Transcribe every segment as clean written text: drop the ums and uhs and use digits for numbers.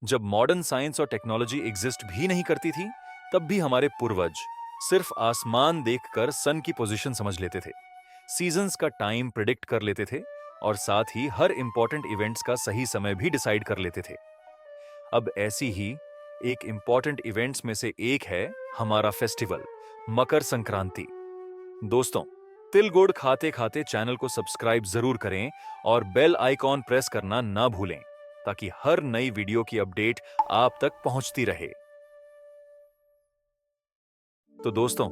जब modern science और technology exist भी नहीं करती थी, तब भी हमारे पूर्वज सिर्फ आसमान देखकर सन की पोजीशन समझ लेते थे, सीजन्स का टाइम प्रिडिक्ट कर लेते थे और साथ ही हर इंपॉर्टेंट इवेंट्स का सही समय भी डिसाइड कर लेते थे। अब ऐसी ही एक इंपॉर्टेंट इवेंट्स में से एक है हमारा फेस्टिवल मकर संक्रांति। दोस्तों, तिल गुड़ खाते खाते चैनल को सब्सक्राइब जरूर करें और बेल आइकॉन प्रेस करना ना भूलें, ताकि हर नई वीडियो की अपडेट आप तक पहुंचती रहे। तो दोस्तों,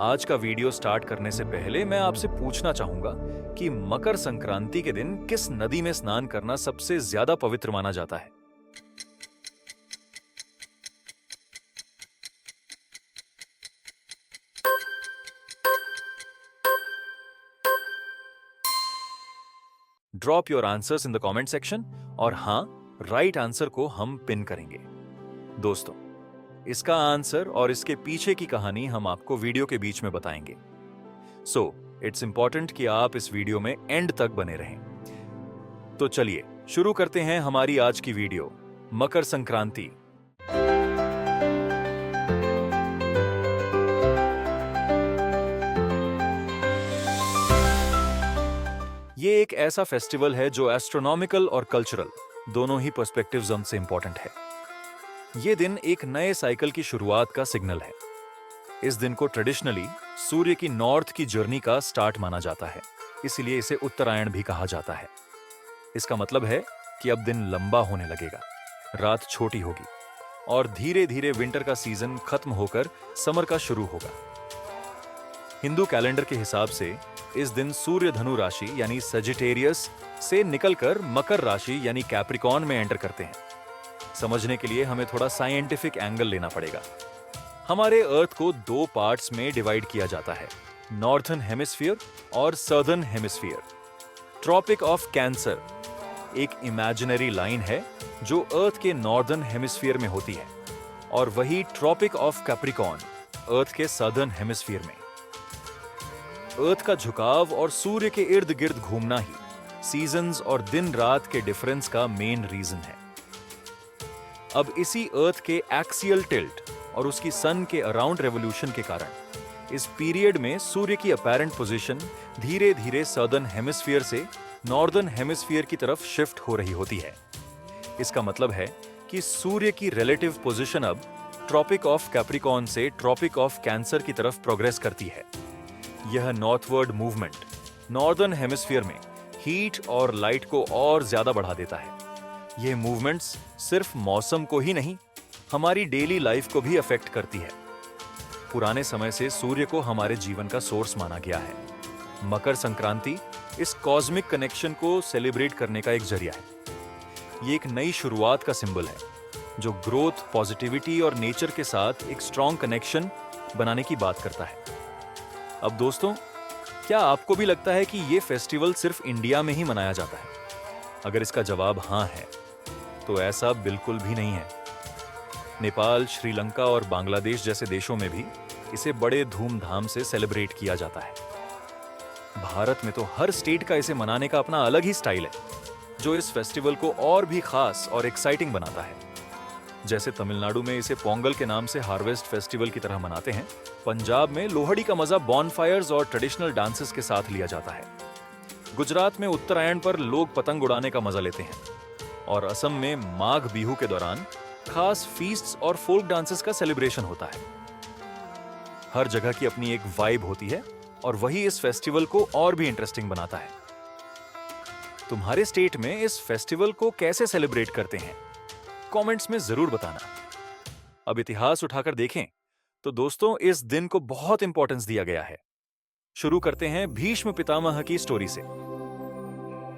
आज का वीडियो स्टार्ट करने से पहले मैं आपसे पूछना चाहूंगा कि मकर संक्रांति के दिन किस नदी में स्नान करना सबसे ज्यादा पवित्र माना जाता है? Drop your answers in the comment section और हाँ, राइट आंसर को हम पिन करेंगे। दोस्तों, इसका आंसर और इसके पीछे की कहानी हम आपको वीडियो के बीच में बताएंगे। सो इट्स इंपॉर्टेंट कि आप इस वीडियो में एंड तक बने रहें। तो चलिए शुरू करते हैं हमारी आज की वीडियो, मकर संक्रांति। ये एक ऐसा फेस्टिवल है जो एस्ट्रोनॉमिकल और कल्चरल दोनों ही पर्सपेक्टिव्स से इंपॉर्टेंट है। ये दिन एक नए साइकिल की शुरुआत का सिग्नल है। इस दिन को ट्रेडिशनली सूर्य की नॉर्थ की जर्नी का स्टार्ट माना जाता है, इसीलिए इसे उत्तरायण भी कहा जाता है। इसका मतलब है कि अब दिन लंबा होने लगेगा, रात छोटी होगी और धीरे धीरे विंटर का सीजन खत्म होकर समर का शुरू होगा। हिंदू कैलेंडर के हिसाब से इस दिन सूर्य धनु राशि यानी सजिटेरियस से निकलकर मकर राशि यानी कैप्रिकॉर्न में एंटर करते हैं। समझने के लिए हमें थोड़ा साइंटिफिक एंगल लेना पड़ेगा। हमारे अर्थ को दो पार्ट्स में डिवाइड किया जाता है, नॉर्थर्न हेमिस्फीयर और southern hemisphere. Tropic of cancer एक इमेजिनरी लाइन है जो अर्थ के नॉर्दर्न हेमिस्फीयर में होती है, और वही ट्रॉपिक ऑफ कैप्रिकॉर्न अर्थ के सदर्न हेमिस्फीयर में। अर्थ का झुकाव और सूर्य के इर्द गिर्द घूमना ही सीजन्स और दिन रात के डिफरेंस का मेन रीजन है। अब इसी अर्थ के एक्सियल टिल्ट और उसकी सन के अराउंड रेवोल्यूशन के कारण इस पीरियड में सूर्य की अपैरेंट पोजीशन धीरे धीरे सदर्न हेमिस्फीयर से नॉर्दर्न हेमिस्फीयर की तरफ शिफ्ट हो रही होती है। इसका मतलब है कि सूर्य की रिलेटिव पोजीशन अब ट्रॉपिक ऑफ कैप्रिकॉर्न से ट्रॉपिक ऑफ कैंसर की तरफ प्रोग्रेस करती है। यह नॉर्थवर्ड मूवमेंट नॉर्दर्न हेमिस्फीयर में हीट और लाइट को और ज्यादा बढ़ा देता है। यह मूवमेंट्स सिर्फ मौसम को ही नहीं, हमारी डेली लाइफ को भी अफेक्ट करती है। पुराने समय से सूर्य को हमारे जीवन का सोर्स माना गया है। मकर संक्रांति इस कॉस्मिक कनेक्शन को सेलिब्रेट करने का एक जरिया है। ये एक नई शुरुआत का सिंबल है जो ग्रोथ, पॉजिटिविटी और नेचर के साथ एक स्ट्रॉन्ग कनेक्शन बनाने की बात करता है। अब दोस्तों, क्या आपको भी लगता है कि ये फेस्टिवल सिर्फ इंडिया में ही मनाया जाता है? अगर इसका जवाब हाँ है, तो ऐसा बिल्कुल भी नहीं है। नेपाल, श्रीलंका और बांग्लादेश जैसे देशों में भी इसे बड़े धूमधाम से सेलिब्रेट किया जाता है। भारत में तो हर स्टेट का इसे मनाने का अपना अलग ही स्टाइल है, जो इस फेस्टिवल को और भी खास और एक्साइटिंग बनाता है। जैसे तमिलनाडु में इसे पोंगल के नाम से हार्वेस्ट फेस्टिवल की तरह मनाते हैं, पंजाब में लोहड़ी का मजा बॉनफायर्स और ट्रेडिशनल डांसेस के साथ लिया जाता है, गुजरात में उत्तरायण पर लोग पतंग उड़ाने का मजा लेते हैं, और असम में माघ बिहू के दौरान खास फीस्ट्स और फोक डांसेस का सेलिब्रेशन होता है। हर जगह की अपनी एक वाइब होती है और वही इस फेस्टिवल को और भी इंटरेस्टिंग बनाता है। तुम्हारे स्टेट में इस फेस्टिवल को कैसे सेलिब्रेट करते हैं? कमेंट्स में जरूर बताना। अब इतिहास उठाकर देखें तो दोस्तों, इस दिन को बहुत इंपॉर्टेंस दिया गया है। शुरू करते हैं भीष्म पितामह की स्टोरी से।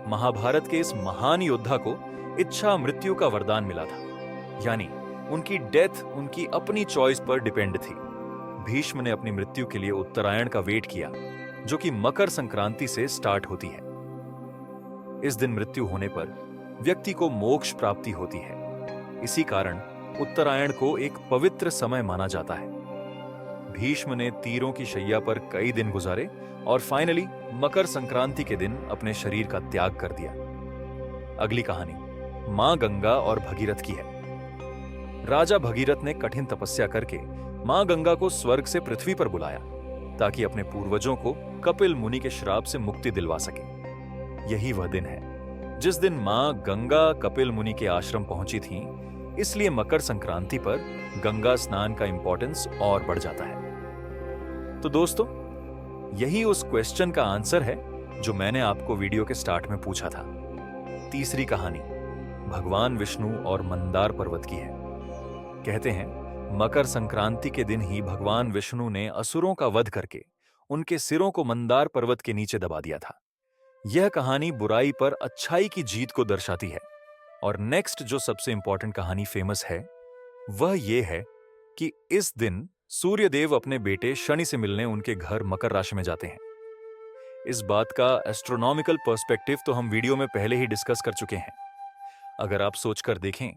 महाभारत के इस महान योद्धा को इच्छा मृत्यु का वरदान मिला था, यानी उनकी डेथ उनकी अपनी चॉइस पर डिपेंड थी। भीष्म ने अपनी मृत्यु के लिए उत्तरायण का वेट किया, जो कि मकर संक्रांति से स्टार्ट होती है। इस दिन मृत्यु होने पर व्यक्ति को मोक्ष प्राप्ति होती है। इसी कारण उत्तरायण को एक पवित्र समय माना जाता है। भीष्म ने तीरों की शैया पर कई दिन गुजारे और फाइनली मकर संक्रांति के दिन अपने शरीर का त्याग कर दिया। अगली कहानी मां गंगा और भगीरथ की है। राजा भगीरथ ने कठिन तपस्या करके मां गंगा को स्वर्ग से पृथ्वी पर बुलाया ताकि अपने पूर्वजों को कपिल मुनि के श्राप से मुक्ति दिलवा सके। यही वह दिन है जिस दिन मां गंगा कपिल मुनि के आश्रम पहुंची थीं, इसलिए मकर संक्रांति पर गंगा स्नान का इंपॉर्टेंस और बढ़ जाता है। तो दोस्तों, यही उस क्वेश्चन का आंसर है जो मैंने आपको वीडियो के स्टार्ट में पूछा था। तीसरी कहानी भगवान विष्णु और मंदार पर्वत की है। कहते हैं मकर संक्रांति के दिन ही भगवान विष्णु ने असुरों का वध करके उनके सिरों को मंदार पर्वत के नीचे दबा दिया था। यह कहानी बुराई पर अच्छाई की जीत को दर्शाती है। और नेक्स्ट जो सबसे इंपॉर्टेंट कहानी फेमस है वह यह है कि इस दिन सूर्यदेव अपने बेटे शनि से मिलने उनके घर मकर राशि में जाते हैं। इस बात का एस्ट्रोनॉमिकल पर्सपेक्टिव तो हम वीडियो में पहले ही डिस्कस कर चुके हैं। अगर आप सोचकर देखें,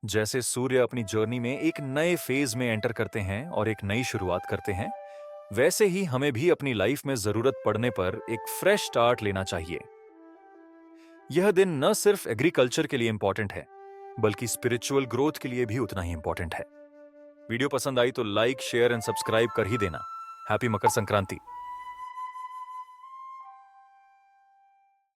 जैसे सूर्य अपनी जर्नी में एक नए फेज में एंटर करते हैं और एक नई शुरुआत करते हैं, वैसे ही हमें भी अपनी लाइफ में जरूरत पड़ने पर एक फ्रेश स्टार्ट लेना चाहिए। यह दिन न सिर्फ एग्रीकल्चर के लिए इंपॉर्टेंट है, बल्कि स्पिरिचुअल ग्रोथ के लिए भी उतना ही इंपॉर्टेंट है। वीडियो पसंद आई तो लाइक, शेयर एंड सब्सक्राइब कर ही देना। हैप्पी मकर संक्रांति।